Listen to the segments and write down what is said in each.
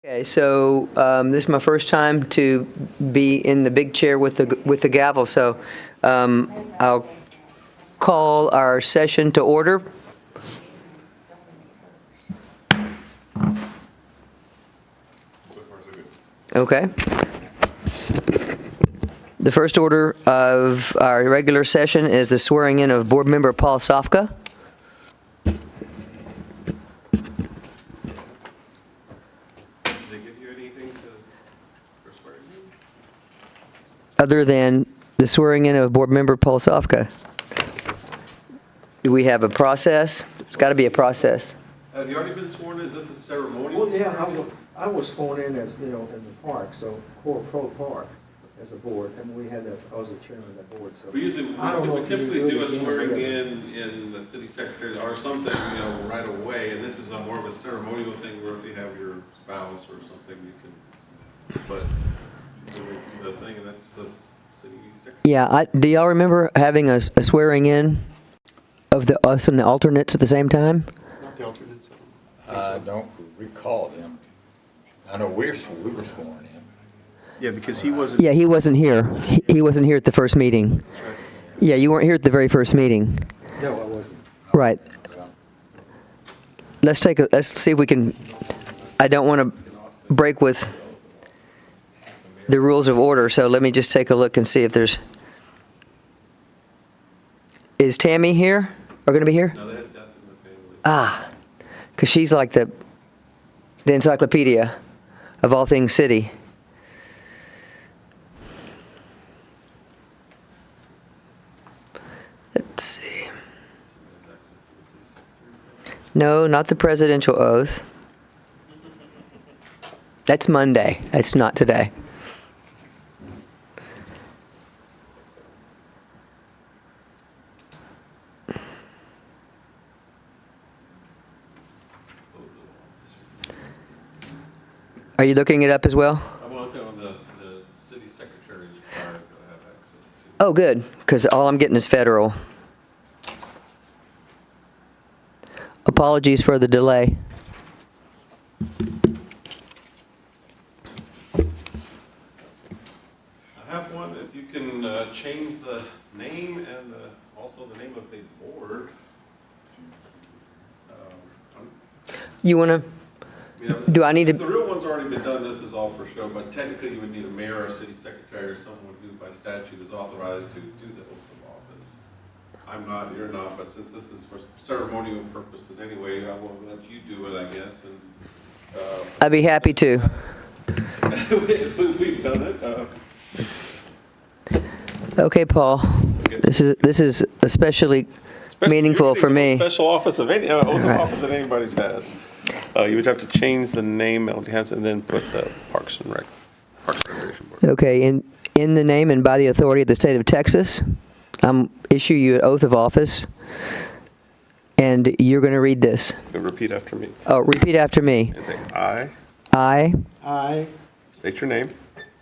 Okay, so this is my first time to be in the big chair with the gavel, so I'll call our session to order. Okay. The first order of our regular session is the swearing in of Board Member Paul Sofka. Other than the swearing in of Board Member Paul Sofka. Do we have a process? It's got to be a process. Have you already been sworn in? Is this a ceremonial? Well, yeah, I was sworn in as, in the park, so Core Pro Park as a board, and we had that, I was the chairman of that board, so. We typically do a swearing in the city secretary or something, right away, and this is more of a ceremonial thing where if you have your spouse or something, you can, but the thing, and that's the city secretary. Yeah, do y'all remember having a swearing in of us and the alternates at the same time? Not the alternates. I don't recall them. I know we were sworn in. Yeah, because he wasn't. Yeah, he wasn't here. He wasn't here at the first meeting. Right. Yeah, you weren't here at the very first meeting. No, I wasn't. Right. Let's see if we can, I don't want to break with the rules of order, so let me just take a look and see if there's, is Tammy here, or going to be here? No, they had death in the family. Because she's like the encyclopedia of all things city. Let's see. No, not the presidential oath. That's Monday. That's not today. Are you looking it up as well? I'm looking on the city secretary's card that I have access to. Oh, good, because all I'm getting is federal. Apologies for the delay. I have one, if you can change the name and also the name of the board. You want to, do I need to? The real one's already been done, this is all for show, but technically you would need a mayor or city secretary or someone who by statute is authorized to do the oath of office. I'm not, you're not, but since this is for ceremonial purposes anyway, I will let you do it, I guess, and. I'd be happy to. We've done it. Okay, Paul. This is especially meaningful for me. Special office of any, oath of Right. office that anybody's had. You would have to change the name, Melody has, and then put the Parks and Recreation Board. Okay, in the name and by the authority of the state of Texas, issue you an oath of office, and you're going to read this. You repeat after me. Oh, repeat after me. And say, I I, state your name,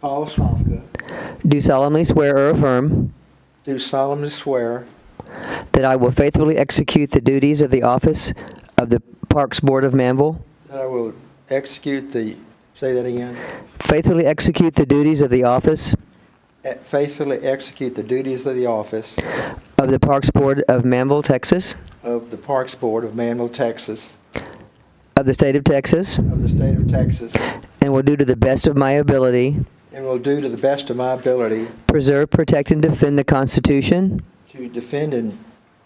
Paul Sofka, Do solemnly swear or affirm do solemnly swear that I will faithfully execute the duties of the office of the Parks Board of Manvel, that I will execute the, say that again, faithfully execute the duties of the office faithfully execute the duties of the office of the Parks Board of Manvel, Texas, of the Parks Board of Manvel, Texas, of the state of Texas, of the state of Texas, and will do to the best of my ability and will do to the best of my ability preserve, protect, and defend the Constitution to defend and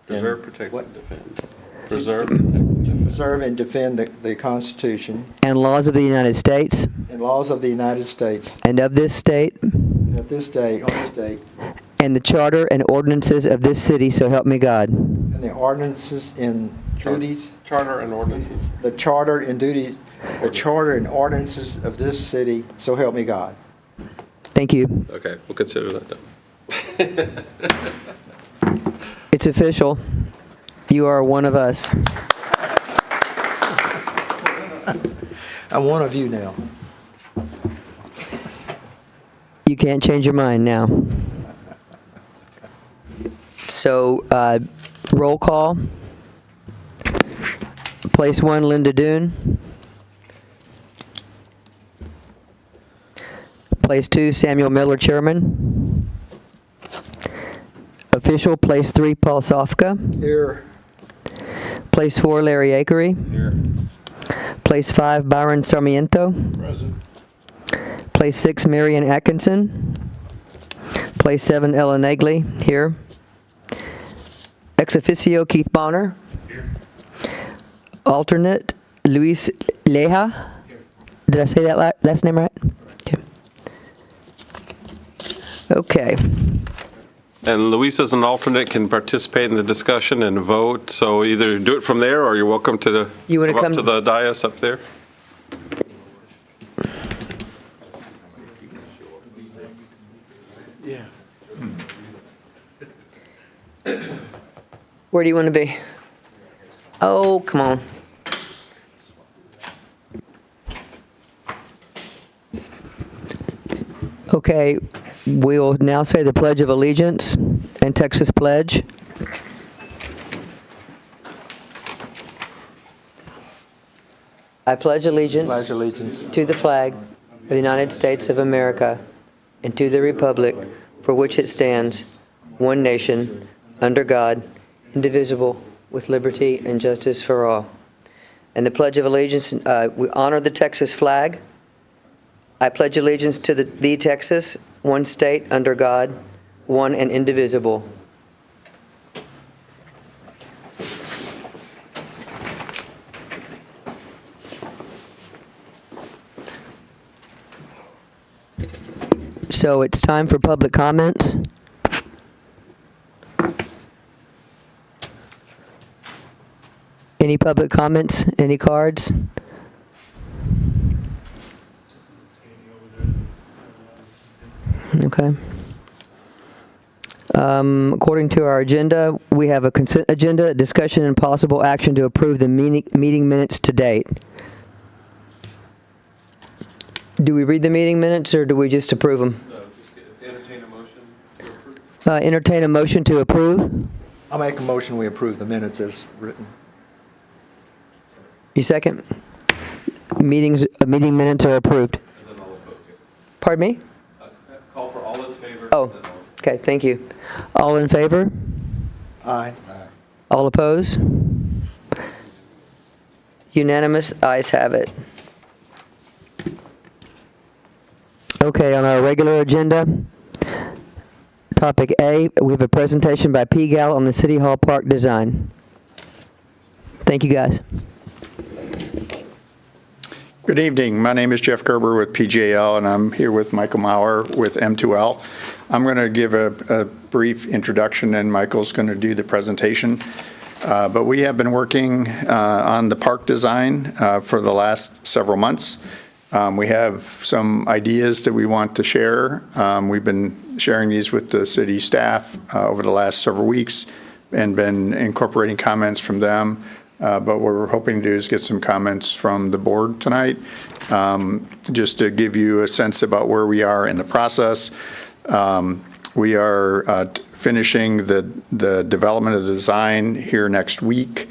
preserve, protect, what? and defend. Preserve, preserve and defend the Constitution and laws of the United States and laws of the United States and of this state, and at this day, on this day, and the charter and ordinances of this city, so help me God. and the ordinances and duties, charter and ordinances. the charter and duties, the charter and ordinances of this city, so help me God. Thank you. Okay, we'll consider that done. It's official. You are one of us. I'm one of you now. You can't change your mind now. So, roll call. Place one, Linda Dune. Place 2, Samuel Miller, Chairman. Official, Place 3, Paul Sofka. Here. Place 4, Larry Akery. Here. Place 5, Byron Sarmiento. Present. Place 6, Marion Atkinson. Place 7, Ellen Nagley, here. Ex officio, Keith Bonner. Here. Alternate, Luis Leja. Did I say that last name right? Okay. And Luis, as an alternate, can participate in the discussion and vote, so either do it from there, or you're welcome to You wanna come come- up to the dais up there. Where do you want to be? Oh, come on. Okay, we'll now say the Pledge of Allegiance and Texas Pledge. I pledge allegiance Pledge allegiance. to the flag of the United States of America and to the republic for which it stands, one nation, under God, indivisible, with liberty and justice for all. And the Pledge of Allegiance, we honor the Texas flag. I pledge allegiance to the Texas, one state under God, one and indivisible. So it's time for public comments. Any public comments? Any cards? Okay. According to our agenda, we have a consent agenda, discussion and possible action to approve the meeting minutes to date. Do we read the meeting minutes or do we just approve them? No, just entertain a motion to approve. Entertain a motion to approve. I'll make a motion, we approve the minutes as written. You second? Meeting minutes are approved. And then I'll oppose it. Pardon me? Call for all in favor. Oh, and then I'll- okay, thank you. All in favor? Aye. All opposed? Unanimous, ayes have it. Okay, on our regular agenda, topic A, we have a presentation by P. Gal on the City Hall Park design. Thank you, guys. Good evening. My name is Jeff Gerber with PJL, and I'm here with Michael Maurer with M2L. I'm going to give a brief introduction, and Michael's going to do the presentation. But we have been working on the park design for the last several months. We have some ideas that we want to share. We've been sharing these with the city staff over the last several weeks and been incorporating comments from them. But what we're hoping to do is get some comments from the board tonight, just to give you a sense about where we are in the process. We are finishing the development of the design here next week,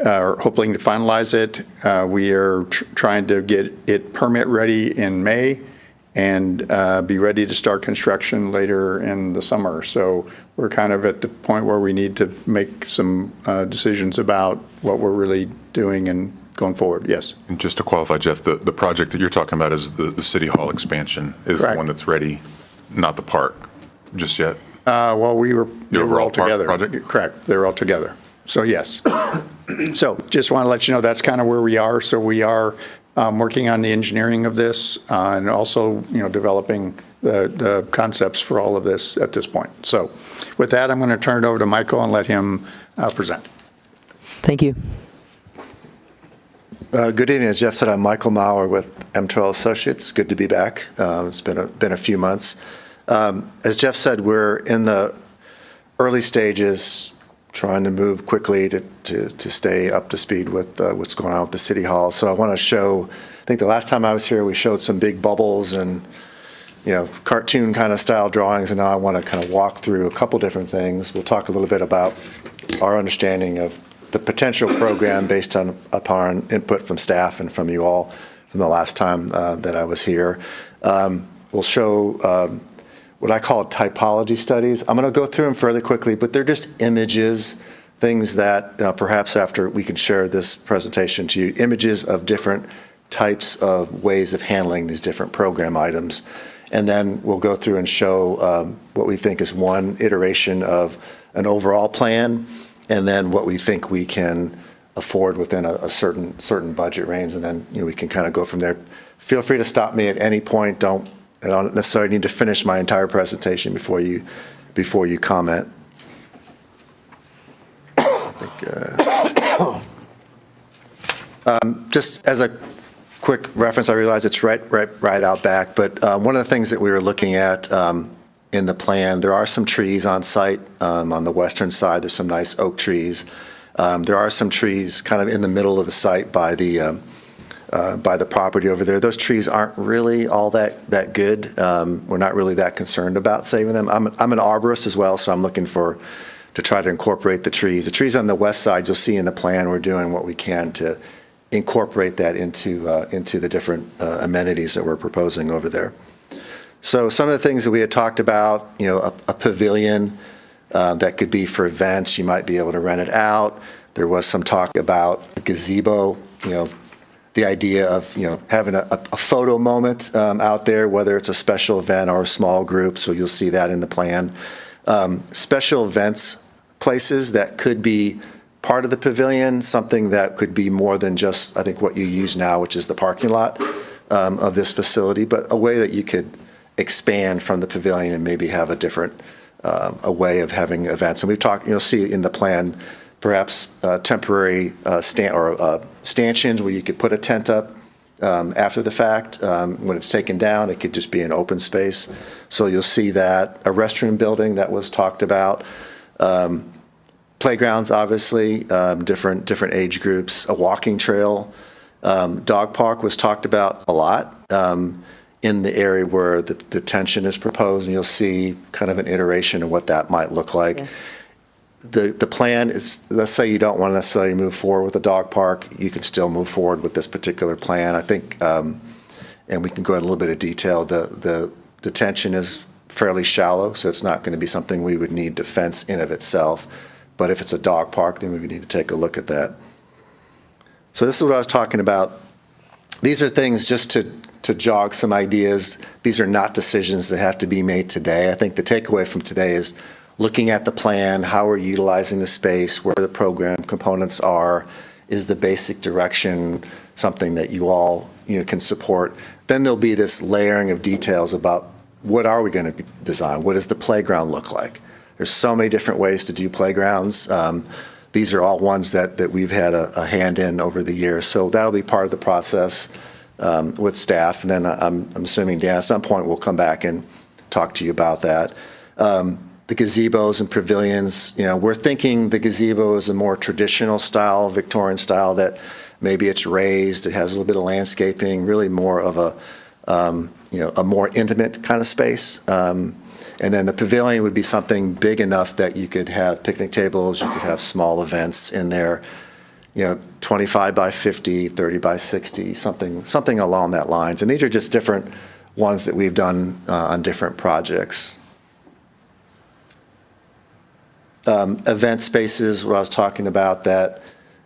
hoping to finalize it. We are trying to get it permit ready in May and be ready to start construction later in the summer. So we're kind of at the point where we need to make some decisions about what we're really doing and going forward. Yes. And just to qualify, Jeff, the project that you're talking about is the City Hall expansion is the Correct. one that's ready, not the park just yet? Well, they were overall all park together. project? Correct. They're all together. So yes. So just want to let you know that's kind of where we are. So we are working on the engineering of this and also, developing the concepts for all of this at this point. So with that, I'm going to turn it over to Michael and let him present. Thank you. Good evening. As Jeff said, I'm Michael Maurer with M12 Associates. Good to be back. It's been a few months. As Jeff said, we're in the early stages, trying to move quickly to stay up to speed with what's going on with the City Hall. So I want to show, I think the last time I was here, we showed some big bubbles and, cartoon kind of style drawings, and now I want to kind of walk through a couple different things. We'll talk a little bit about our understanding of the potential program based upon input from staff and from you all from the last time that I was here. we'll show what I call typology studies. I'm going to go through them fairly quickly, but they're just images, things that perhaps after we can share this presentation to you, images of different types of ways of handling these different program items. And then we'll go through and show what we think is one iteration of an overall plan, and then what we think we can afford within a certain budget range, and then we can kind of go from there. Feel free to stop me at any point. I don't necessarily need to finish my entire presentation before you comment. I think, just as a quick reference, I realize it's right out back, but one of the things that we were looking at in the plan, there are some trees on site on the western side. There's some nice oak trees. There are some trees kind of in the middle of the site by the property over there. Those trees aren't really all that good. We're not really that concerned about saving them. I'm an arborist as well, so I'm looking to try to incorporate the trees. The trees on the west side, you'll see in the plan, we're doing what we can to incorporate that into the different amenities that we're proposing over there. So some of the things that we had talked about, a pavilion that could be for events. You might be able to rent it out. There was some talk about a gazebo, the idea of, having a photo moment out there, whether it's a special event or a small group. So you'll see that in the plan. Special events places that could be part of the pavilion, something that could be more than just, I think, what you use now, which is the parking lot of this facility, but a way that you could expand from the pavilion and maybe have a different a way of having events. And we've talked, you'll see in the plan, perhaps temporary stanchions where you could put a tent up after the fact. When it's taken down, it could just be an open space. So you'll see that. A restroom building that was talked about. Playgrounds, obviously, different age groups. A walking trail. Dog park was talked about a lot in the area where the detention is proposed, and you'll see kind of an iteration of what that might look like. Yeah. The plan is, let's say you don't want to necessarily move forward with a dog park, you can still move forward with this particular plan. I think, and we can go into a little bit of detail, the detention is fairly shallow, so it's not going to be something we would need to fence in of itself. But if it's a dog park, then we would need to take a look at that. So this is what I was talking about. These are things just to jog some ideas. These are not decisions that have to be made today. I think the takeaway from today is looking at the plan, how we're utilizing the space, where the program components are, is the basic direction something that you all can support. Then there'll be this layering of details about what are we going to design? What does the playground look like? There's so many different ways to do playgrounds. These are all ones that we've had a hand in over the years. So that'll be part of the process with staff. And then I'm assuming, Dan, at some point we'll come back and talk to you about that. The gazebos and pavilions, we're thinking the gazebo is a more traditional style, Victorian style, that maybe it's raised, it has a little bit of landscaping, really more of a more intimate kind of space. And then the pavilion would be something big enough that you could have picnic tables, you could have small events in there, 25 by 50, 30 by 60, something along that lines. And these are just different ones that we've done on different projects. Event spaces, what I was talking about, that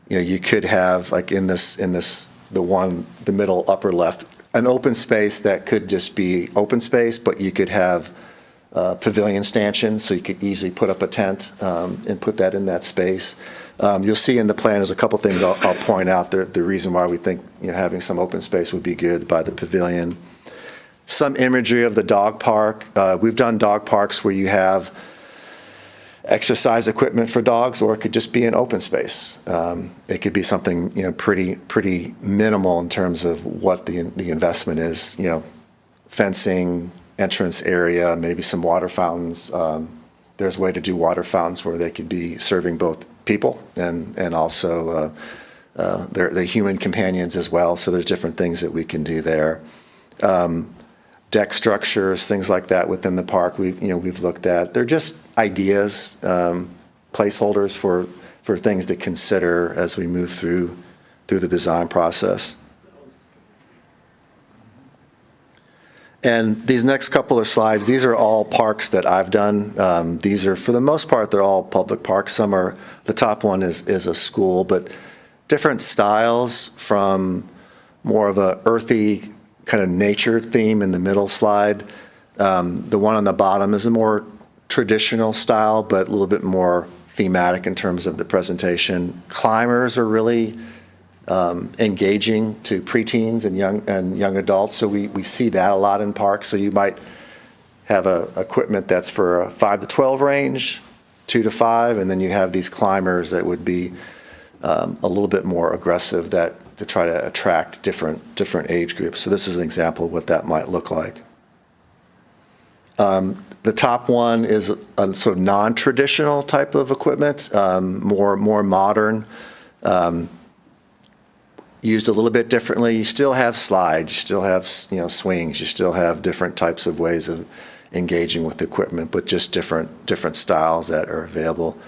you could have, like in the middle upper left, an open space that could just be open space, but you could have pavilion stanchions, so you could easily put up a tent and put that in that space. You'll see in the plan, there's a couple things I'll point out. The reason why we think having some open space would be good by the pavilion. Some imagery of the dog park. We've done dog parks where you have exercise equipment for dogs, or it could just be an open space. It could be something pretty minimal in terms of what the investment is. Fencing, entrance area, maybe some water fountains. There's a way to do water fountains where they could be serving both people and also they're human companions as well. So there's different things that we can do there. Deck structures, things like that within the park we've looked at. They're just ideas, placeholders for things to consider as we move through the design process. And these next couple of slides, these are all parks that I've done. These are, for the most part, they're all public parks. Some are, the top one is a school, but different styles from more of a earthy kind of nature theme in the middle slide. The one on the bottom is a more traditional style, but a little bit more thematic in terms of the presentation. Climbers are really engaging to preteens and young adults, so we see that a lot in parks. So you might have equipment that's for a 5 to 12 range, 2 to 5, and then you have these climbers that would be a little bit more aggressive to try to attract different age groups. So this is an example of what that might look like. The top one is a sort of non-traditional type of equipment, more modern, used a little bit differently. You still have slides, you still have swings, you still have different types of ways of engaging with the equipment, but just different styles that are available.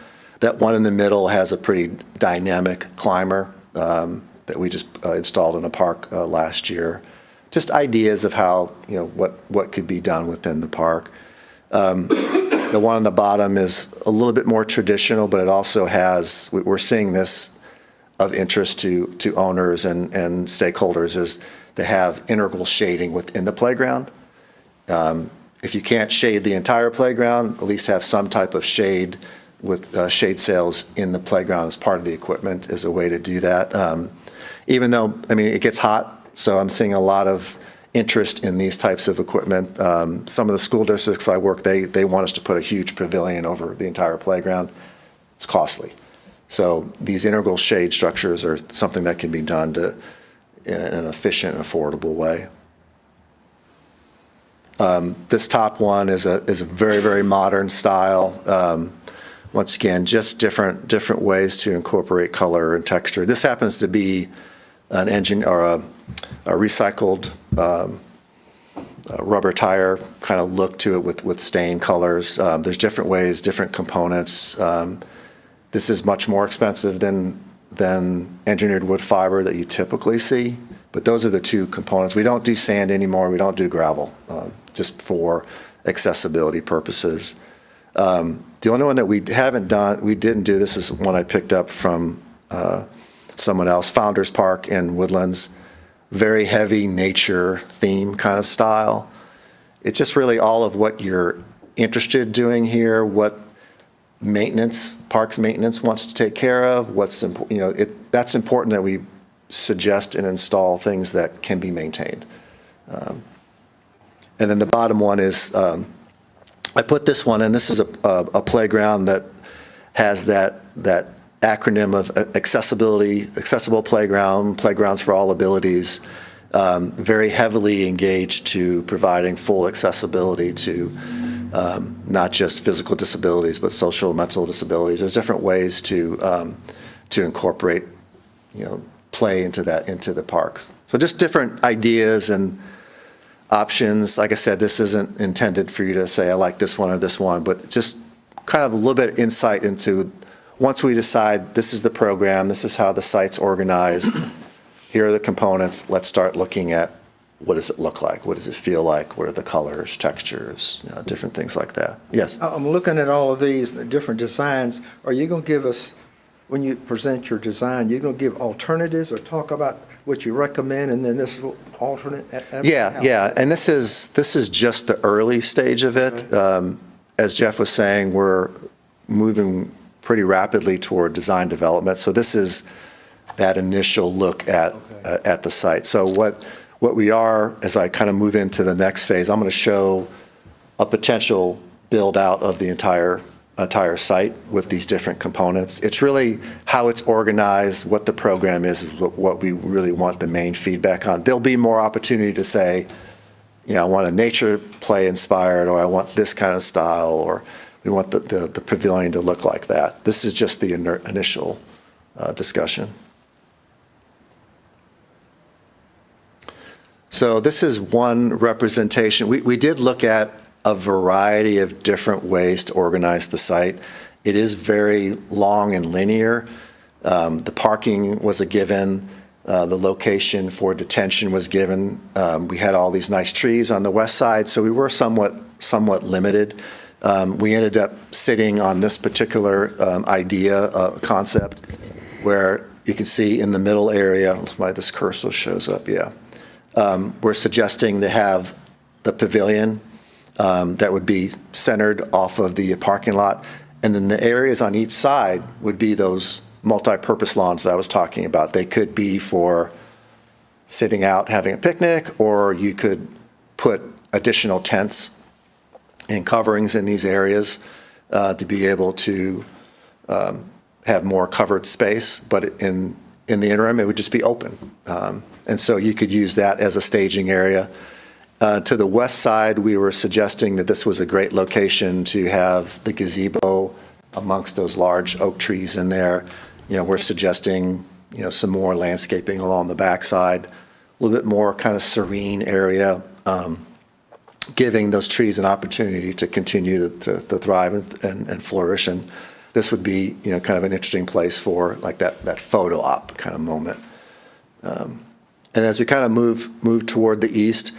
That one in the middle has a pretty dynamic climber that we just installed in a park last year. Just ideas of how, what could be done within the park. The one on the bottom is a little bit more traditional, but it also has, we're seeing this of interest to owners and stakeholders, is they have integral shading within the playground. If you can't shade the entire playground, at least have some type of shade with shade sails in the playground as part of the equipment is a way to do that. Even though, it gets hot, so I'm seeing a lot of interest in these types of equipment. Some of the school districts I work, they want us to put a huge pavilion over the entire playground. It's costly. So these integral shade structures are something that can be done in an efficient and affordable way. This top one is a very, very modern style. Once again, just different ways to incorporate color and texture. This happens to be an engine or a recycled rubber tire kind of look to it with stain colors. There's different ways, different components. This is much more expensive than engineered wood fiber that you typically see, but those are the two components. We don't do sand anymore. We don't do gravel, just for accessibility purposes. The only one that we didn't do, this is one I picked up from someone else, Founders Park in Woodlands. Very heavy nature theme kind of style. It's just really all of what you're interested in doing here, what parks maintenance wants to take care of, what's important, that's important that we suggest and install things that can be maintained. And then the bottom one is, I put this one in, this is a playground that has that acronym of accessible playgrounds for all abilities, very heavily engaged to providing full accessibility to not just physical disabilities, but social and mental disabilities. There's different ways to incorporate, play into the parks. So just different ideas and options. Like I said, this isn't intended for you to say, I like this one or this one, but just kind of a little bit of insight into, once we decide this is the program, this is how the site's organized, here are the components, let's start looking at what does it look like? What does it feel like? What are the colors, textures, different things like that. Yes? I'm looking at all of these different designs. Are you going to give us, when you present your design, you're going to give alternatives or talk about what you recommend, and then this is alternate? Yeah. And this is just the early stage of it. Right. As Jeff was saying, we're moving pretty rapidly toward design development. So this is that initial look at the site. So what we are, as I kind of move into the next phase, I'm going to show a potential build out of the entire site with these different components. It's really how it's organized, what the program is what we really want the main feedback on. There'll be more opportunity to say, I want a nature play inspired, or I want this kind of style, or we want the pavilion to look like that. This is just the initial discussion. So this is one representation. We did look at a variety of different ways to organize the site. It is very long and linear. The parking was a given. The location for detention was given. We had all these nice trees on the west side, so we were somewhat limited. We ended up sitting on this particular concept, where you can see in the middle area, why this cursor shows up, yeah. We're suggesting to have the pavilion that would be centered off of the parking lot, and then the areas on each side would be those multi-purpose lawns that I was talking about. They could be for sitting out, having a picnic, or you could put additional tents and coverings in these areas to be able to have more covered space. But in the interim, it would just be open. And so you could use that as a staging area. To the west side, we were suggesting that this was a great location to have the gazebo amongst those large oak trees in there. We're suggesting, some more landscaping along the backside, a little bit more kind of serene area, giving those trees an opportunity to continue to thrive and flourish. And this would be, kind of an interesting place for like that photo op kind of moment. And as we kind of move toward the east,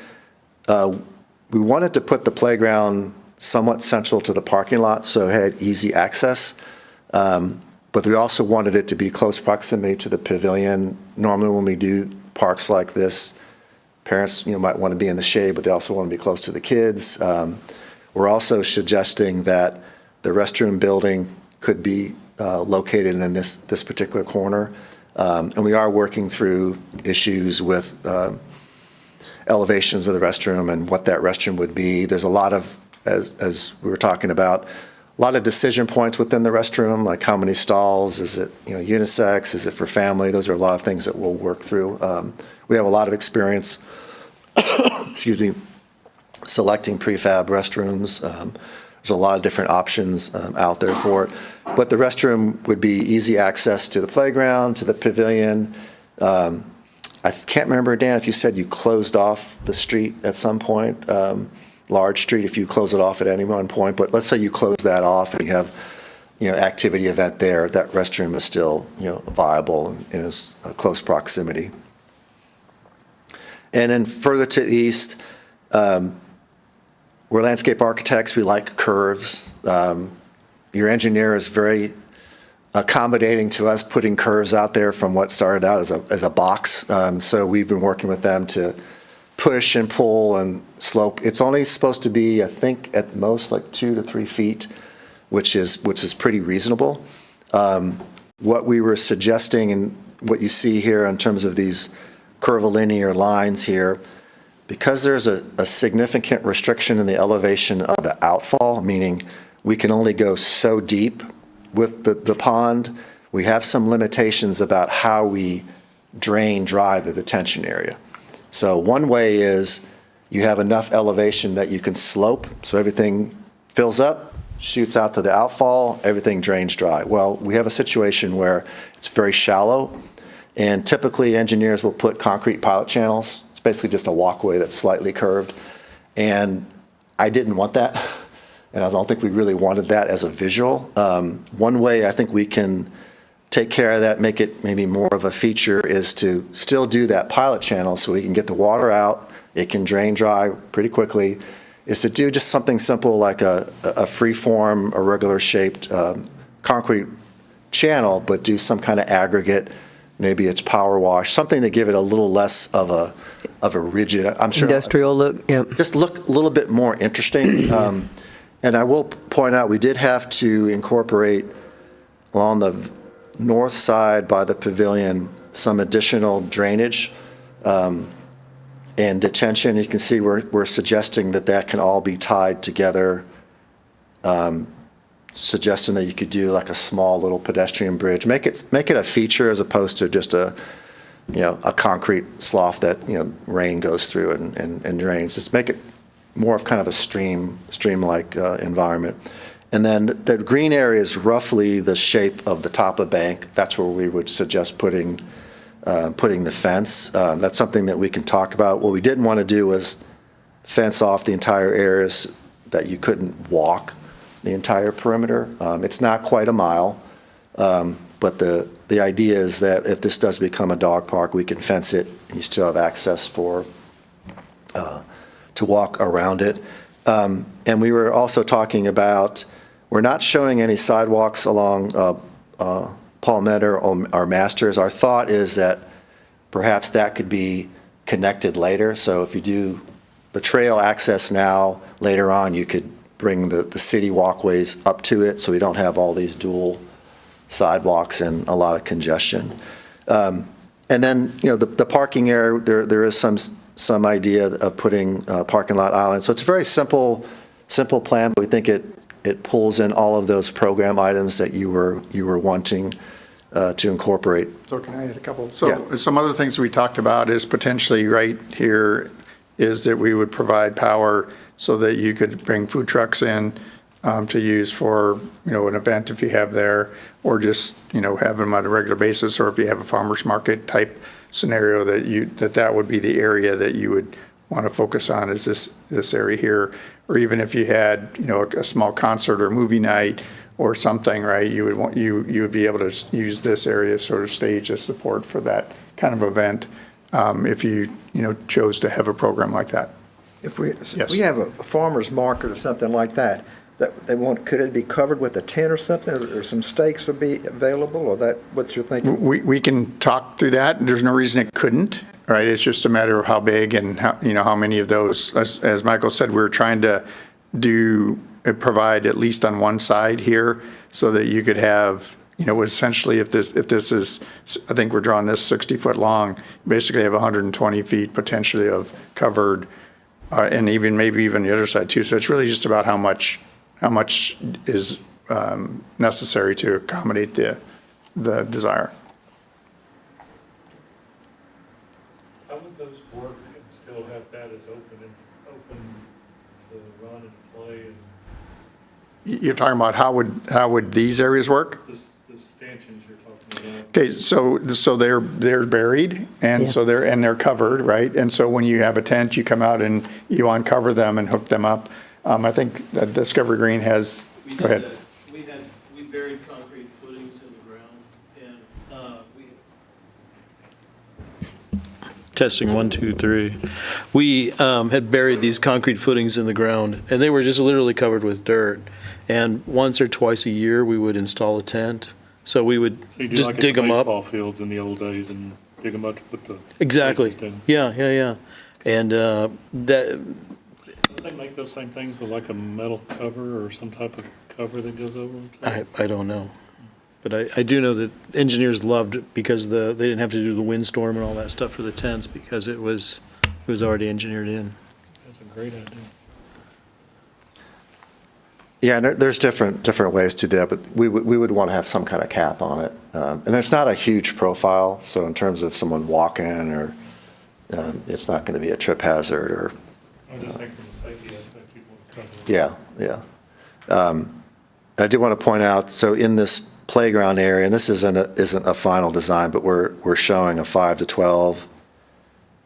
we wanted to put the playground somewhat central to the parking lot, so it had easy access. But we also wanted it to be close proximity to the pavilion. Normally when we do parks like this, parents might want to be in the shade, but they also want to be close to the kids. We're also suggesting that the restroom building could be located in this particular corner. And we are working through issues with elevations of the restroom and what that restroom would be. There's a lot of, as we were talking about, a lot of decision points within the restroom, like how many stalls, is it unisex, is it for family? Those are a lot of things that we'll work through. We have a lot of experience, excuse me, selecting prefab restrooms. There's a lot of different options out there for it. But the restroom would be easy access to the playground, to the pavilion. I can't remember, Dan, if you said you closed off the street at some point, large street, if you close it off at any one point. But let's say you close that off and you have, activity event there, that restroom is still, viable and is a close proximity. And then further to the east, we're landscape architects. We like curves. Your engineer is very accommodating to us putting curves out there from what started out as a box. So we've been working with them to push and pull and slope. It's only supposed to be, I think, at most like 2 to 3 feet, which is pretty reasonable. What we were suggesting and what you see here in terms of these curvilinear lines here, because there's a significant restriction in the elevation of the outfall, meaning we can only go so deep with the pond, we have some limitations about how we dry the detention area. So one way is you have enough elevation that you can slope, so everything fills up, shoots out to the outfall, everything drains dry. Well, we have a situation where it's very shallow, and typically engineers will put concrete pilot channels. It's basically just a walkway that's slightly curved, and I didn't want that, and I don't think we really wanted that as a visual. One way I think we can take care of that, make it maybe more of a feature, is to still do that pilot channel so we can get the water out, it can drain dry pretty quickly, is to do just something simple like a free-form, irregular shaped concrete channel, but do some kind of aggregate, maybe it's power wash, something to give it a little less of a rigid, I'm sure. Industrial look, yep. Just look a little bit more interesting. And I will point out, we did have to incorporate along the north side by the pavilion some additional drainage and detention. You can see we're suggesting that can all be tied together, suggesting that you could do like a small little pedestrian bridge. Make it a feature as opposed to just a concrete slough that rain goes through and drains. Just make it more of kind of a stream-like environment. And then the green area is roughly the shape of the top of bank. That's where we would suggest putting the fence. That's something that we can talk about. What we didn't want to do was fence off the entire areas that you couldn't walk the entire perimeter. It's not quite a mile, but the the idea is that if this does become a dog park, we can fence it, and you still have access to walk around it. And we were also talking about, we're not showing any sidewalks along Palmetto or Masters. Our thought is that perhaps that could be connected later. So if you do the trail access now, later on, you could bring the city walkways up to it, so we don't have all these dual sidewalks and a lot of congestion. And then, the parking area, there is some idea of putting parking lot islands. So it's a very simple plan, but we think it pulls in all of those program items that you were wanting to incorporate. So can I add a couple? Yeah. So some other things we talked about is potentially right here is that we would provide power so that you could bring food trucks in to use for, an event if you have there, or just, have them on a regular basis, or if you have a farmer's market type scenario that would be the area that you would want to focus on, is this area here. Or even if you had, a small concert or movie night or something, right, you would be able to use this area sort of stage as support for that kind of event, if you chose to have a program like that. If we Yes. have a farmer's market or something like that, could it be covered with a tent or something, or some stakes would be available, or what's your thinking? We can talk through that. There's no reason it couldn't, right? It's just a matter of how big and how many of those, as Michael said, we're trying to provide at least on one side here so that you could have, essentially if this is, I think we're drawing this 60-foot long, basically have 120 feet potentially of covered, and maybe even the other side too. So it's really just about how much is necessary to accommodate the desire. How would those work and still have that as open to run and play, and You're talking about how would these areas work? the stanchions you're talking about? Okay, so they're buried, and Yeah. so they're covered, right? And so when you have a tent, you come out and you uncover them and hook them up. I think that Discovery Green has. Go ahead. We buried concrete footings in the ground, and testing 1, 2, 3. We had buried these concrete footings in the ground, and they were just literally covered with dirt. And once or twice a year, we would install a tent. So we would So you do just like at dig the them up. baseball fields in the old days and dig them up to put the. Exactly. bases in. Yeah. And that, Don't they make those same things with like a metal cover or some type of cover that goes over them? too? I don't know. But I do know that engineers loved it because they didn't have to do the windstorm and all that stuff for the tents because it was already engineered in. That's a great idea. Yeah, and there's different ways to do that, but we would want to have some kind of cap on it. And there's not a huge profile, so in terms of someone walking or, it's not going to be a trip hazard or, I just think from the safety aspect, people would cover it. yeah. I do want to point out, so in this playground area, and this isn't a final design, but we're showing a 5 to 12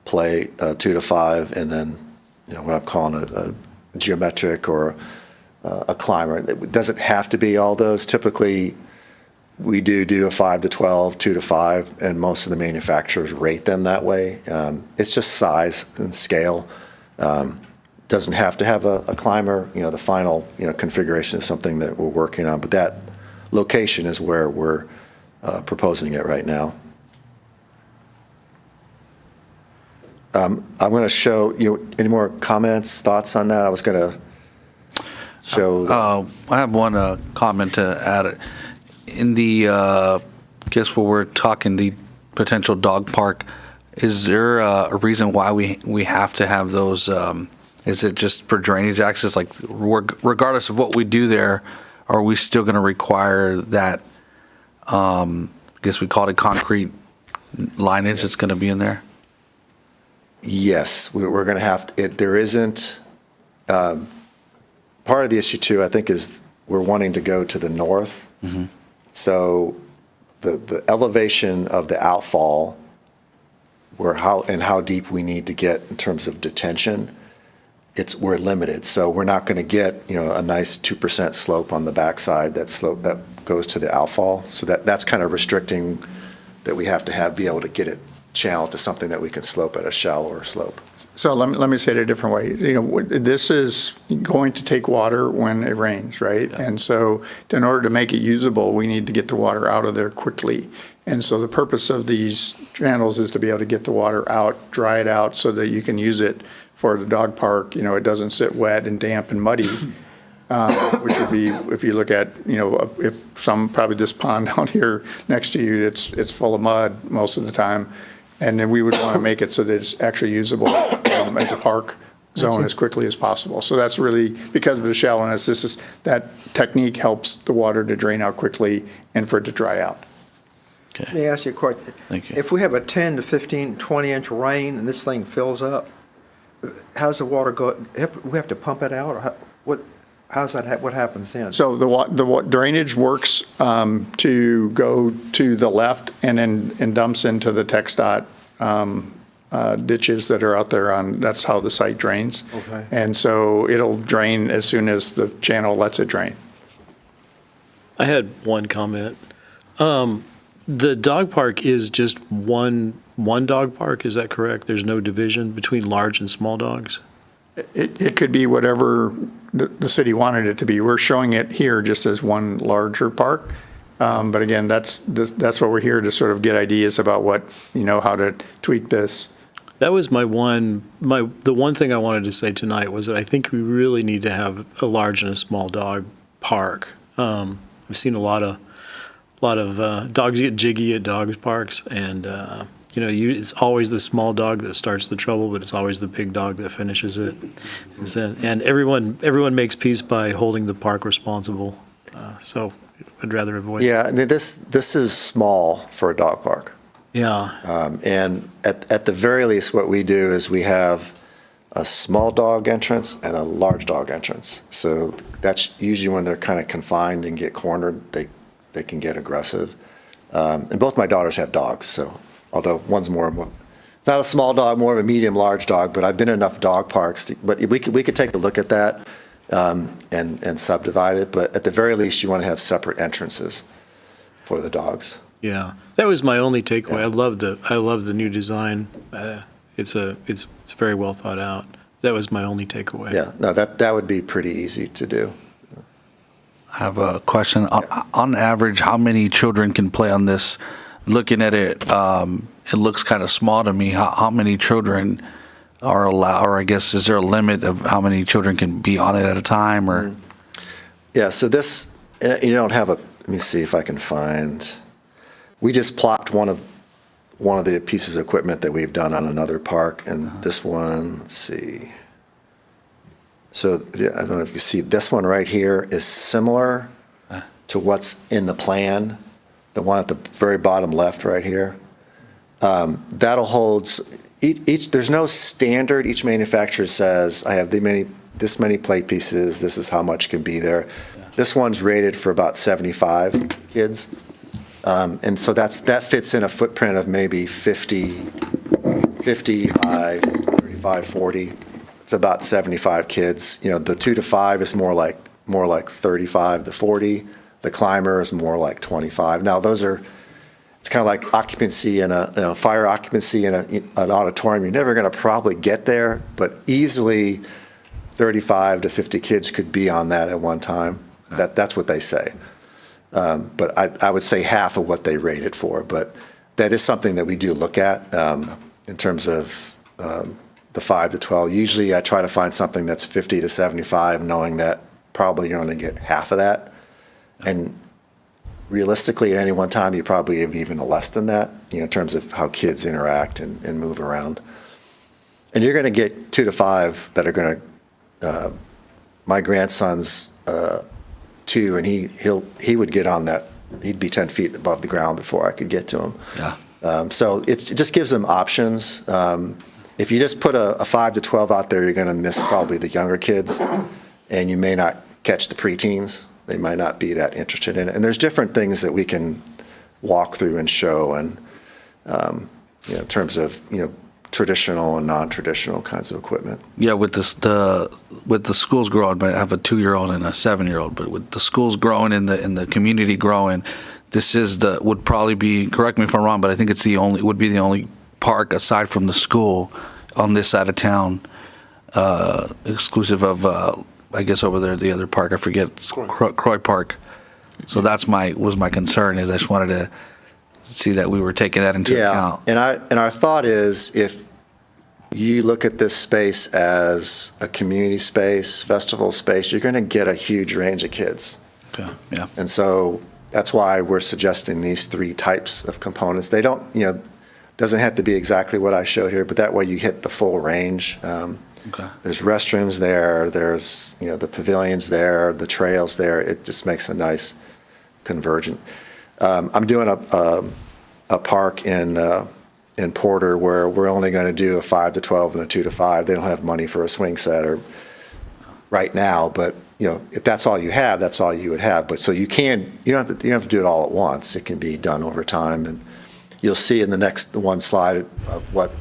play, 2 to 5, and then, what I'm calling a geometric or a climber. It doesn't have to be all those. Typically, we do a 5 to 12, 2 to 5, and most of the manufacturers rate them that way. It's just size and scale. Doesn't have to have a climber. The final, configuration is something that we're working on, but that location is where we're proposing it right now. I'm going to show you, any more comments, thoughts on that? I was going to show. I have one comment to add. In the, guess where we're talking, the potential dog park, is there a reason why we have to have those? Is it just for drainage access? Like, regardless of what we do there, are we still going to require that, I guess we call it concrete lineage that's going to be in there? Yes, we're going to have, there isn't, part of the issue too, I think, is we're wanting to go to the north. Mm-hmm. So the elevation of the outfall, how deep we need to get in terms of detention, we're limited. So we're not going to get, a nice 2% slope on the backside, that slope that goes to the outfall. So that's kind of restricting that we have to be able to get it channeled to something that we can slope at a shallower slope. So let me say it a different way. This is going to take water when it rains, right? And so in order to make it usable, we need to get the water out of there quickly. And so the purpose of these channels is to be able to get the water out, dry it out so that you can use it for the dog park. It doesn't sit wet and damp and muddy, which would be, if you look at, if probably this pond out here next to you, it's full of mud most of the time. And then we would want to make it so that it's actually usable as a park zone as quickly as possible. So that's really, because of the shallowness, that technique helps the water to drain out quickly and for it to dry out. Okay. Let me ask you a question. Thank you. If we have a 10 to 15, 20-inch rain and this thing fills up, how's the water go? We have to pump it out, or what happens then? So the drainage works to go to the left and dumps into the TxDOT ditches that are out there that's how the site drains. Okay. And so it'll drain as soon as the channel lets it drain. I had one comment. The dog park is just one dog park, is that correct? There's no division between large and small dogs? It could be whatever the city wanted it to be. We're showing it here just as one larger park. But again, that's what we're here to sort of get ideas about how to tweak this. That was the one thing I wanted to say tonight was that I think we really need to have a large and a small dog park. I've seen a lot of dogs get jiggy at dog parks, and it's always the small dog that starts the trouble, but it's always the big dog that finishes it. And everyone makes peace by holding the park responsible. So I'd rather avoid. Yeah, I mean, this is small for a dog park. Yeah. And at the very least, what we do is we have a small dog entrance and a large dog entrance. So that's usually when they're kind of confined and get cornered, they can get aggressive. And both my daughters have dogs, so although one's it's not a small dog, more of a medium-large dog, but I've been in enough dog parks, but we could take a look at that and subdivide it, but at the very least, you want to have separate entrances for the dogs. Yeah, that was my only takeaway. Yeah. I love the new design. It's very well thought out. That was my only takeaway. Yeah, no, that would be pretty easy to do. I have a question. On average, how many children can play on this? Looking at it, it looks kind of small to me. How many children are allowed, or I guess, is there a limit of how many children can be on it at a time, or? Yeah, so this, you don't have let me see if I can find, we just plopped one of the pieces of equipment that we've done on another park, and this one, let's see. So I don't know if you see, this one right here is similar to what's in the plan, the one at the very bottom left right here. That'll hold, there's no standard, each manufacturer says, I have this many play pieces, this is how much can be there. This one's rated for about 75 kids. And so that fits in a footprint of maybe 50 by 35, 40. It's about 75 kids. The 2 to 5 is more like 35 to 40. The climber is more like 25. Now it's kind of like occupancy in fire occupancy in an auditorium. You're never going to probably get there, but easily 35 to 50 kids could be on that at one time. That's what they say. But I would say half of what they rate it for. But that is something that we do look at in terms of the 5 to 12. Usually I try to find something that's 50 to 75, knowing that probably you're going to get half of that. And realistically, at any one time, you probably have even less than that, in terms of how kids interact and move around. And you're going to get 2 to 5 that are going to, my grandson's 2, and he would get on that. He'd be 10 feet above the ground before I could get to him. Yeah. So it just gives them options. If you just put a 5 to 12 out there, you're going to miss probably the younger kids, and you may not catch the preteens. They might not be that interested in it. And there's different things that we can walk through and show, and in terms of traditional and non-traditional kinds of equipment. Yeah, with the schools growing, I have a 2-year-old and a 7-year-old, but with the schools growing and the community growing, this is would probably be, correct me if I'm wrong, but I think would be the only park aside from the school on this side of town, exclusive of, I guess over there, the other park, I forget, it's Croy Park. So was my concern, is I just wanted to see that we were taking that into account. And our thought is, if you look at this space as a community space, festival space, you're going to get a huge range of kids. Okay, yeah. And so that's why we're suggesting these 3 types of components. They don't, doesn't have to be exactly what I showed here, but that way you hit the full range. Okay. There's restrooms there, there's, the pavilions there, the trails there. It just makes a nice convergent. I'm doing a park in Porter where we're only going to do a 5 to 12 and a 2 to 5. They don't have money for a swing set right now, but if that's all you have, that's all you would have. But so you don't have to do it all at once. It can be done over time, and you'll see in the one slide of what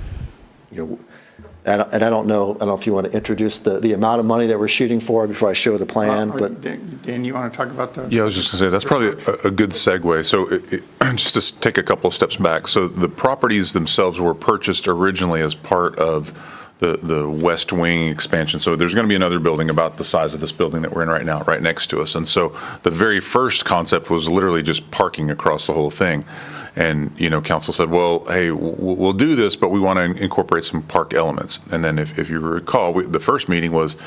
and I don't know if you want to introduce the amount of money that we're shooting for before I show the plan. But Dan, you want to talk about the? Yeah, I was just going to say, that's probably a good segue. So just to take a couple of steps back. So the properties themselves were purchased originally as part of the West Wing expansion. So there's going to be another building about the size of this building that we're in right now, right next to us. And so the very first concept was literally just parking across the whole thing. And, council said, well, hey, we'll do this, but we want to incorporate some park elements. And then if you recall, the first meeting was,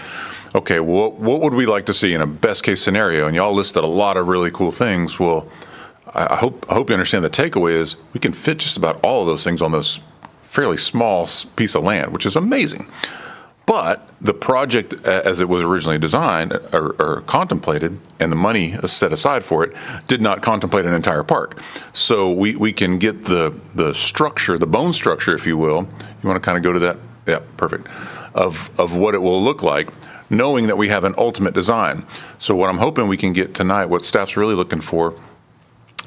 okay, what would we like to see in a best case scenario? And y'all listed a lot of really cool things. Well, I hope you understand the takeaway is we can fit just about all of those things on this fairly small piece of land, which is amazing. But the project, as it was originally designed or contemplated, and the money set aside for it, did not contemplate an entire park. So we can get the structure, the bone structure, if you will. You want to kind of go to that? Yeah, perfect. Of what it will look like, knowing that we have an ultimate design. So what I'm hoping we can get tonight, what staff's really looking for,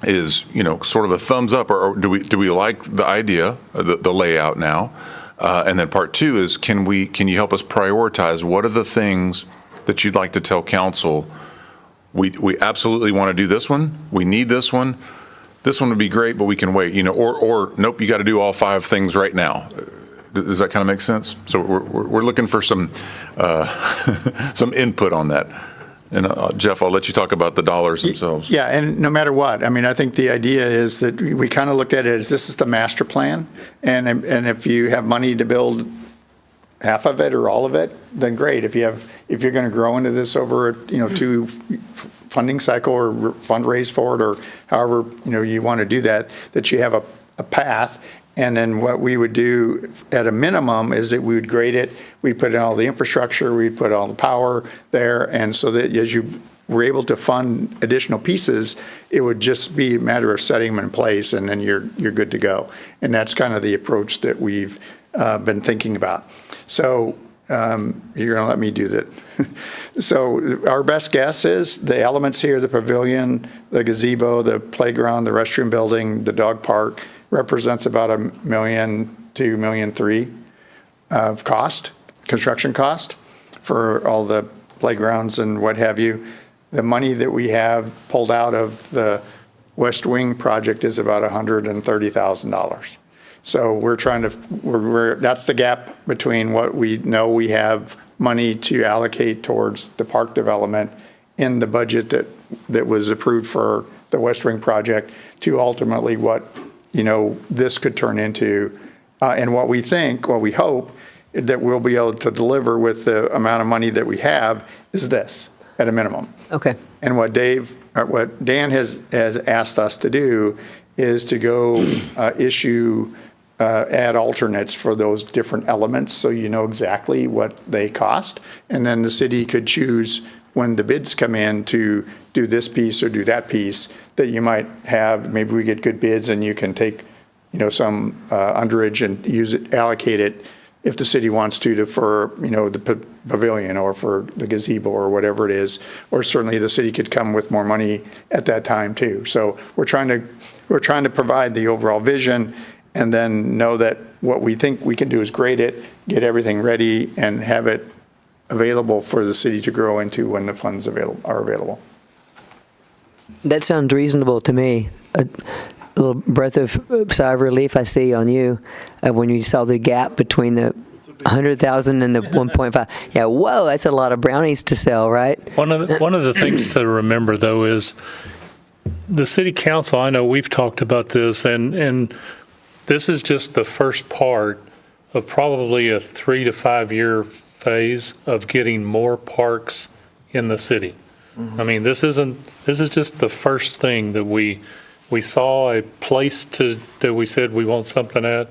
is sort of a thumbs up, or do we like the idea, the layout now? And then part 2 is, can you help us prioritize what are the things that you'd like to tell council? We absolutely want to do this one. We need this one. This one would be great, but we can wait. Or nope, you got to do all 5 things right now. Does that kind of make sense? So we're looking for some some input on that. And Jeff, I'll let you talk about the dollars themselves. Yeah, and no matter what, I think the idea is that we kind of looked at it as this is the master plan, and if you have money to build half of it or all of it, then great. If you're going to grow into this over 2 funding cycle or fundraise for it, or however you want to do that you have a path. And then what we would do at a minimum is that we would grade it, we'd put in all the infrastructure, we'd put all the power there, and so that as you were able to fund additional pieces, it would just be a matter of setting them in place, and then you're good to go. And that's kind of the approach that we've been thinking about. So you're going to let me do that. So our best guess is the elements here, the pavilion, the gazebo, the playground, the restroom building, the dog park, represents about $1 million to $1.3 million of cost, construction cost for all the playgrounds and what have you. The money that we have pulled out of the West Wing project is about $130,000. So that's the gap between what we know we have money to allocate towards the park development in the budget that was approved for the West Wing project to ultimately what this could turn into, and what we hope that we'll be able to deliver with the amount of money that we have is this, at a minimum. Okay. And what Dan has asked us to do is to go issue add alternates for those different elements, so you know exactly what they cost, and then the city could choose when the bids come in to do this piece or do that piece that you might have. Maybe we get good bids and you can take, some underage and use it, allocate it if the city wants to for, the pavilion or for the gazebo or whatever it is, or certainly the city could come with more money at that time too. So we're trying to provide the overall vision, and then know that what we think we can do is grade it, get everything ready, and have it available for the city to grow into when the funds are available. That sounds reasonable to me. a little breath of sigh of relief I see on you when you saw the gap between the 100,000 and the 1.5. Yeah, whoa, that's a lot of brownies to sell, right? One of the things to remember, though, is the city council, I know we've talked about this, and this is just the first part of probably a 3 to 5 year phase of getting more parks in the city. I mean, this is just the first thing that we saw a place that we said we want something at.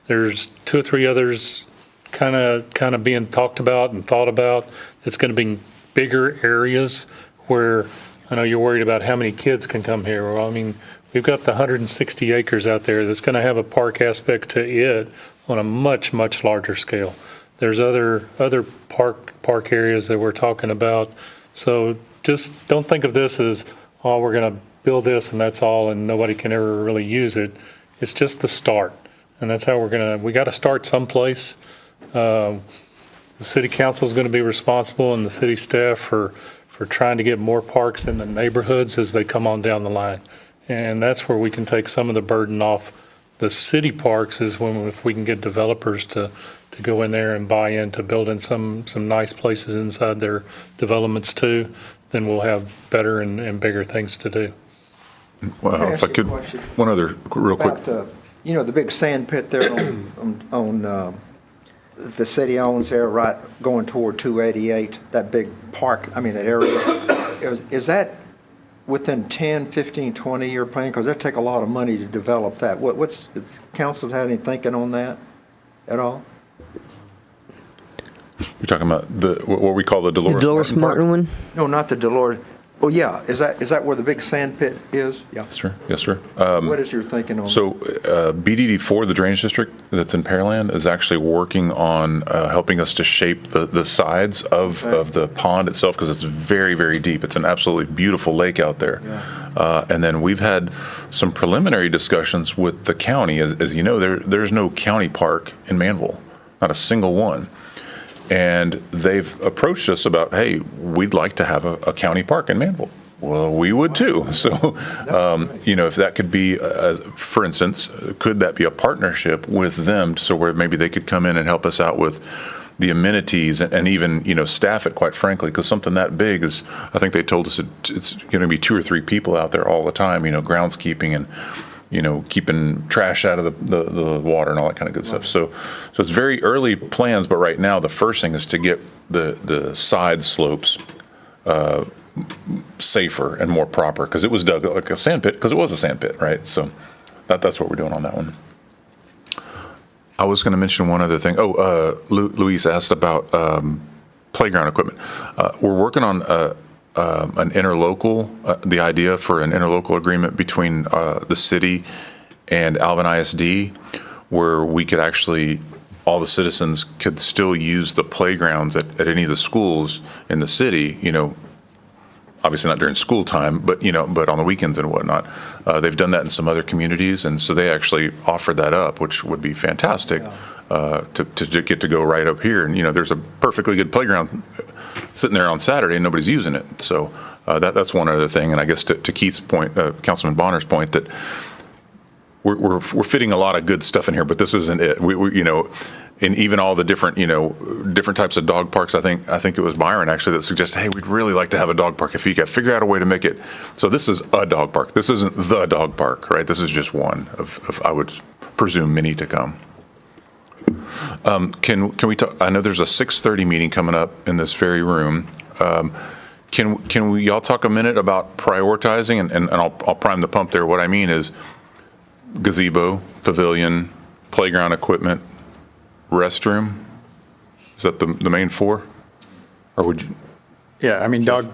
There's 2 or 3 others kind of being talked about and thought about. It's going to be bigger areas where I know you're worried about how many kids can come here. Well, I mean, we've got the 160 acres out there that's going to have a park aspect to it on a much, much larger scale. There's other park areas that we're talking about. So just don't think of this as, oh, we're going to build this and that's all and nobody can ever really use it. It's just the start. And that's how we got to start someplace. The city council is going to be responsible and the city staff for trying to get more parks in the neighborhoods as they come on down the line. And that's where we can take some of the burden off the city parks is if we can get developers to go in there and buy into building some nice places inside their developments too, then we'll have better and bigger things to do. Well, if I could, one other real quick. About the big sand pit there on the city owns there, right, going toward 288, that big park, I mean, that area. Is that within 10, 15, 20-year plan? Because that'd take a lot of money to develop that. What's council had any thinking on that at all? You're talking about what we call the The Dolores Martin one? No, not the Dolores. Oh, yeah. Is that where the big sand pit is? Yeah. Yes, sir. What is your thinking on that? So BDD4, the drainage district that's in Pearland, is actually working on helping us to shape the sides of the pond itself because it's very, very deep. It's an absolutely beautiful lake out there. Yeah. And then we've had some preliminary discussions with the county. As you know, there's no county park in Manvel, not a single one. And they've approached us about, hey, we'd like to have a county park in Manvel. Well, we would too. So, if that could be, for instance, could that be a partnership with them so where maybe they could come in and help us out with the amenities and even, staff it, quite frankly, because something that big is, I think they told us it's going to be 2 or 3 people out there all the time, groundskeeping and, keeping trash out of the water and all that kind of good stuff. So it's very early plans, but right now the first thing is to get the side slopes safer and more proper because it was dug like a sand pit because it was a sand pit, right? So that's what we're doing on that one. I was going to mention one other thing. Luis asked about playground equipment. We're working on an interlocal, the idea for an interlocal agreement between the city and Alvin ISD, where we could actually, all the citizens could still use the playgrounds at any of the schools in the city, obviously not during school time, but on the weekends and whatnot. They've done that in some other communities, and so they actually offered that up, which would be fantastic. To get to go right up here. And, there's a perfectly good playground sitting there on Saturday and nobody's using it. So that's one other thing. And I guess to Keith's point, Councilman Bonner's point, that we're fitting a lot of good stuff in here, but this isn't it. We and even all the different, different types of dog parks. I think it was Byron actually that suggested, hey, we'd really like to have a dog park if you could figure out a way to make it. So this is a dog park. This isn't the dog park, right? This is just one of I would presume many to come. Can we talk? I know there's a 6:30 meeting coming up in this very room. Can we y'all talk a minute about prioritizing? And I'll prime the pump there. What I mean is gazebo, pavilion, playground equipment, restroom. Is that the main 4? Or would you? Yeah, I mean, dog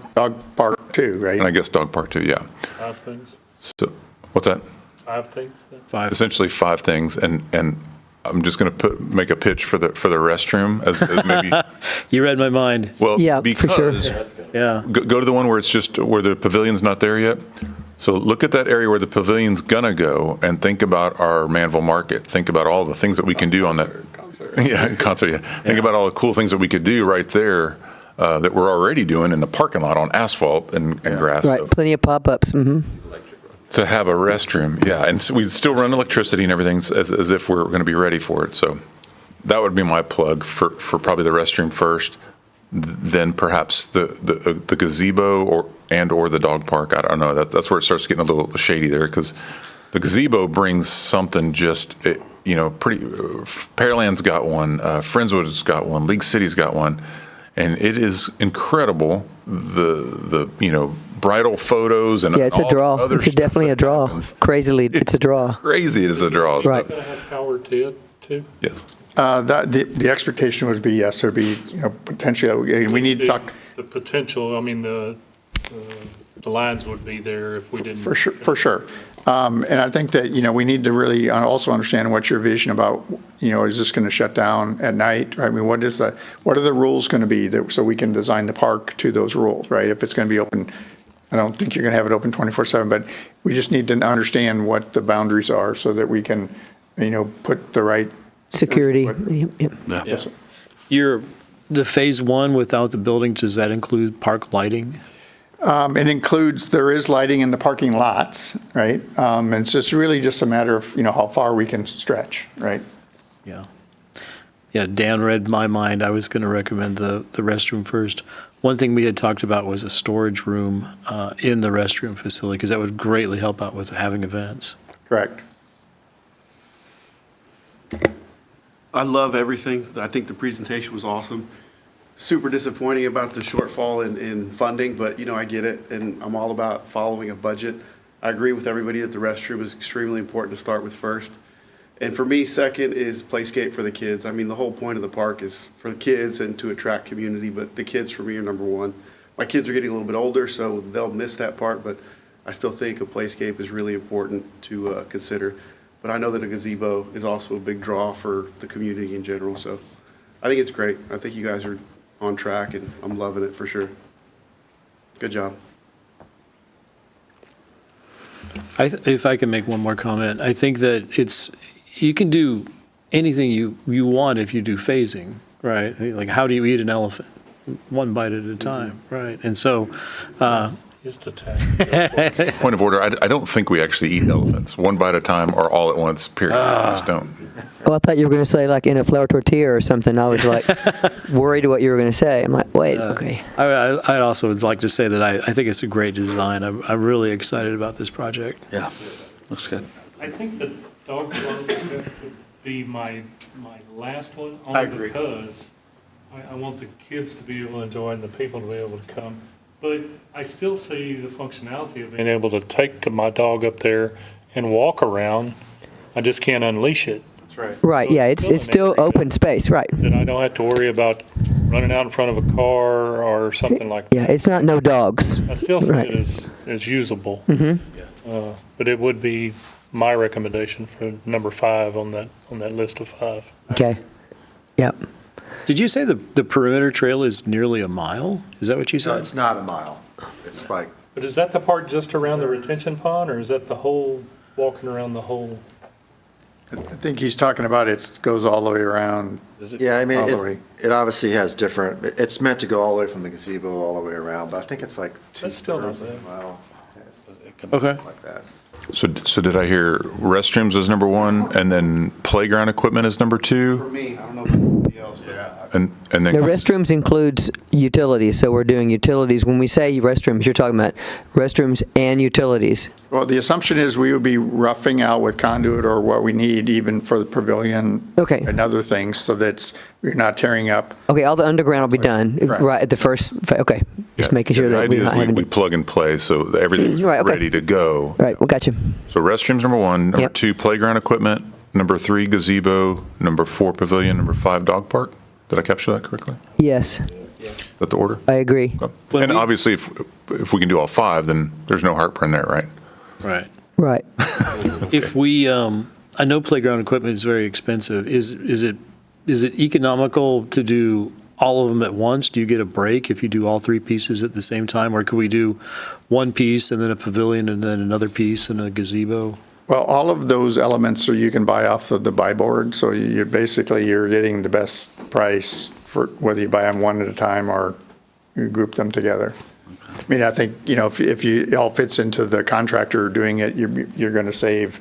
park too, right? And I guess dog park too, yeah. 5 things? So, what's that? 5 things? Essentially 5 things, and I'm just going to make a pitch for the restroom as maybe. You read my mind. Well, Yeah, because for sure. Yeah. go to the one where it's just where the pavilion's not there yet. So look at that area where the pavilion's gonna go and think about our Manvel market. Think about all the things that we can do on that. Concert. Yeah. Think about all the cool things that we could do right there that we're already doing in the parking lot on asphalt and grass. Right, So, plenty of pop-ups. Mm-hmm. To have a restroom, yeah, and so we still run electricity and everything as if we're going to be ready for it. So that would be my plug for probably the restroom first, then perhaps the gazebo or the dog park. I don't know. That's where it starts getting a little shady there, because the gazebo brings something just, pretty. Pearland's got one, Friendswood's got one, League City's got one, and it is incredible. The bridal photos and Yeah, it's a all the draw. other It's stuff definitely a that draw. happens. Crazily, it's a draw. Crazy it is a draw. So, Right. Going to have power to it, too? yes. The expectation would be, yes, there'd be, potentially, we need to talk, The potential, I mean, the lines would be there if we didn't. for sure. And I think that, we need to really also understand what's your vision about, is this going to shut down at night? I mean, what are the rules going to be so we can design the park to those rules, right? If it's going to be open, I don't think you're going to have it open 24/7, but we just need to understand what the boundaries are so that we can, put the right. Security. Yep. Yeah. The phase one without the buildings, does that include park lighting? It includes, there is lighting in the parking lots, right? And it's just really just a matter of, how far we can stretch, right? Yeah. Yeah, Dan read my mind. I was going to recommend the restroom first. One thing we had talked about was a storage room in the restroom facility, because that would greatly help out with having events. Correct. I love everything. I think the presentation was awesome. Super disappointing about the shortfall in funding, but I get it, and I'm all about following a budget. I agree with everybody that the restroom is extremely important to start with first. And for me, second is playscape for the kids. I mean, the whole point of the park is for the kids and to attract community, but the kids for me are number one. My kids are getting a little bit older, so they'll miss that part, but I still think a playscape is really important to consider. But I know that a gazebo is also a big draw for the community in general, so I think it's great. I think you guys are on track, and I'm loving it for sure. Good job. If I can make one more comment, I think that you can do anything you want if you do phasing, right? Like, how do you eat an elephant? One bite at a time, right? And so, Just a tad. Point of order, I don't think we actually eat elephants, one bite at a time or all at once, period. We just don't. Oh, I thought you were going to say like in a flour tortilla or something. I was like worried what you were going to say. I'm like, wait, okay. I also would like to say that I think it's a great design. I'm really excited about this project. Yeah, looks good. I think the dog park would be my last one, I only agree. because I want the kids to be able to enjoy and the people to be able to come. But I still see the functionality of being able to take my dog up there and walk around. I just can't unleash it. That's right. Right, yeah, it's still open space, right. That I don't have to worry about running out in front of a car or something like that. Yeah, it's not no dogs. I still see Right. it as usable. But it would be my recommendation for number 5 on that list of 5. Okay, yep. Did you say the perimeter trail is nearly a mile? Is that what you No, said? it's not a mile. It's like, But is that the part just around the retention pond, or is that the whole, walking around the whole? I think he's talking about it goes all the way around. yeah, I mean, All the way. it obviously has different, it's meant to go all the way from the gazebo all the way around, but I think it's like That's still not 2/3 of a bad. mile. Okay. Like that. So did I hear restrooms as number 1 and then playground equipment as number 2? For me, I don't know about anybody else, but And The then, restrooms includes utilities, so we're doing utilities. When we say restrooms, you're talking about restrooms and utilities. Well, the assumption is we would be roughing out with conduit or what we need even for the pavilion. Okay. And other things, so that we're not tearing up. Okay, all the underground will be done Right. right at the first, okay. Just yeah, making sure the that idea we're not is having we to. plug and play, so everything's Right, okay. ready to go. Right, we got you. So restrooms, number 1. Number Yep. 2, playground equipment. Number 3, gazebo. Number 4, pavilion. Number 5, dog park. Did I capture that correctly? Yes, Is that the order? I agree. Okay. And obviously, if we can do all 5, then there's no heartburn there, right? Right. Right. If we, I know playground equipment is very expensive. Is it economical to do all of them at once? Do you get a break if you do all 3 pieces at the same time? Or could we do one piece and then a pavilion and then another piece and a gazebo? Well, all of those elements, so you can buy off of the buy board, so you're getting the best price for whether you buy them one at a time or you group them together. I mean, I think, if it all fits into the contractor doing it, you're going to save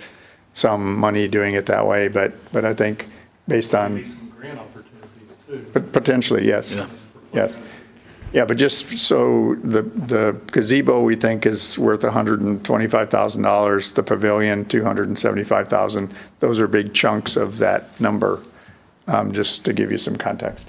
some money doing it that way, but I think based on, Some grant opportunities too. potentially, yes. Yes. Yeah, but just so the gazebo, we think, is worth $125,000, the pavilion, $275,000. Those are big chunks of that number, just to give you some context.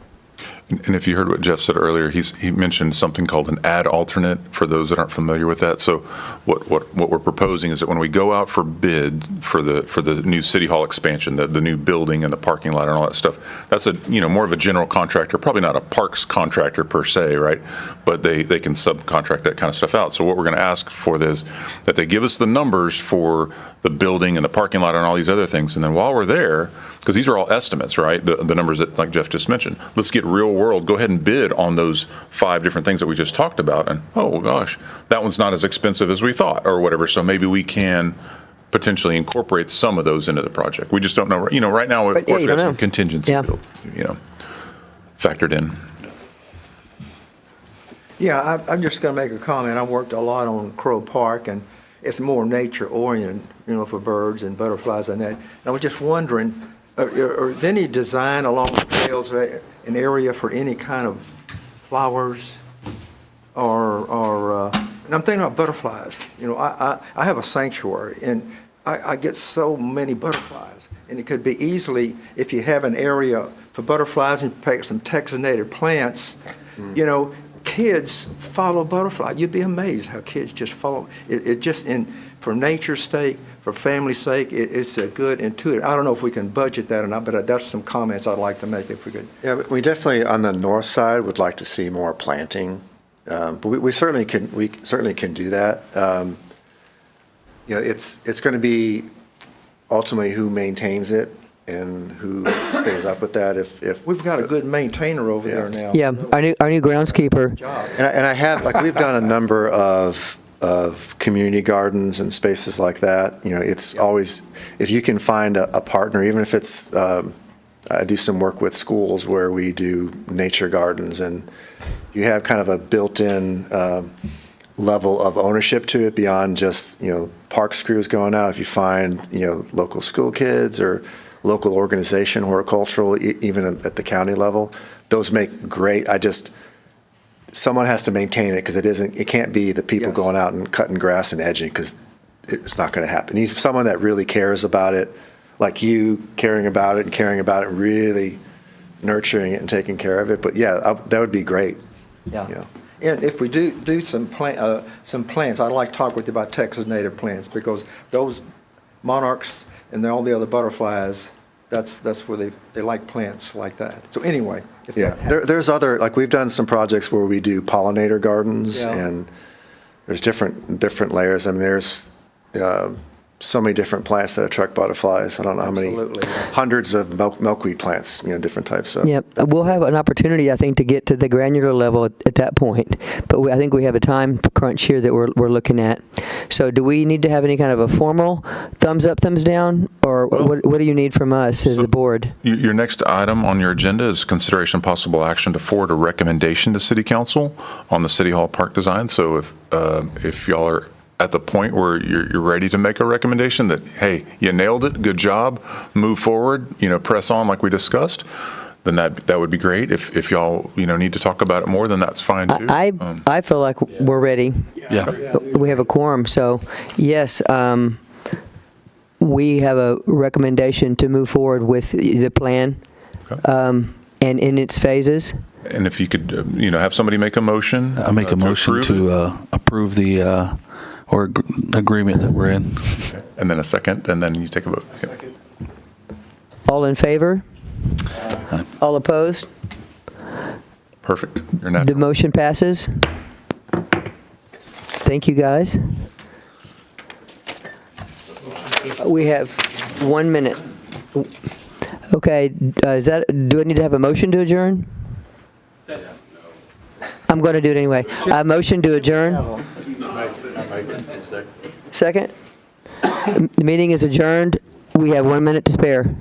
And if you heard what Jeff said earlier, he mentioned something called an ad alternate, for those that aren't familiar with that. So what we're proposing is that when we go out for bid for the new City Hall expansion, the new building and the parking lot and all that stuff, that's more of a general contractor, probably not a parks contractor per se, right? But they can subcontract that kind of stuff out. So what we're going to ask for is that they give us the numbers for the building and the parking lot and all these other things. And then while we're there, because these are all estimates, right? The numbers that, like Jeff just mentioned, let's get real world, go ahead and bid on those 5 different things that we just talked about. And, oh gosh, that one's not as expensive as we thought or whatever. So maybe we can potentially incorporate some of those into the project. We just don't know. Right now, of course, we have some contingency built, factored in. Yeah, I'm just going to make a comment. I worked a lot on Crow Park, and it's more nature-oriented, for birds and butterflies and that. And I was just wondering, is any design along the trails, an area for any kind of flowers or and I'm thinking about butterflies. I have a sanctuary, and I get so many butterflies. And it could be easily, if you have an area for butterflies and pick some Texas-native plants, kids follow butterflies. You'd be amazed how kids just follow. It just, for nature's sake, for family's sake, it's a good intuitive. I don't know if we can budget that or not, but that's some comments I'd like to make if we could. Yeah, but we definitely, on the north side, would like to see more planting. But we certainly can do that. It's going to be ultimately who maintains it and who stays up with that. If We've got a good maintainer over there now. Yeah, our new groundskeeper. And I have, we've done a number of community gardens and spaces like that. It's always, if you can find a partner, even if it's, I do some work with schools where we do nature gardens, and you have kind of a built-in level of ownership to it beyond just, parks crews going out. If you find, local school kids or local organization, horticultural, even at the county level, those make great. Someone has to maintain it, because it can't be the people going out and cutting grass and edging, because it's not going to happen. He's someone that really cares about it, like you, caring about it, really nurturing it and taking care of it. But yeah, that would be great. Yeah. And if we do some plants, I'd like to talk with you about Texas native plants, because those monarchs and all the other butterflies, that's where they like plants like that. So anyway. Yeah, there's other, we've done some projects where we do pollinator gardens, and there's different layers. I mean, there's so many different plants that attract butterflies. I don't know how many, hundreds of milkweed plants, different types. So. Yep, we'll have an opportunity, I think, to get to the granular level at that point. But I think we have a time crunch here that we're looking at. So do we need to have any kind of a formal thumbs up, thumbs down, or what do you need from us as the board? Your next item on your agenda is consideration possible action to forward a recommendation to City Council on the City Hall park design. So if y'all are at the point where you're ready to make a recommendation that, hey, you nailed it, good job, move forward, press on like we discussed, then that would be great. If y'all, need to talk about it more, then that's fine too. I feel like we're ready. Yeah. We have a quorum, so yes, we have a recommendation to move forward with the plan, and in its phases. And if you could, have somebody make a motion. I make a motion to approve the agreement that we're in. Okay. And then a second, and then you take a vote. Yep. All in favor? All opposed? Perfect. You're The natural. motion passes. Thank you, guys. We have 1 minute. Okay, do I need to have a motion to adjourn? I'm going to do it anyway. A motion to adjourn? Second? The meeting is adjourned. We have 1 minute to spare.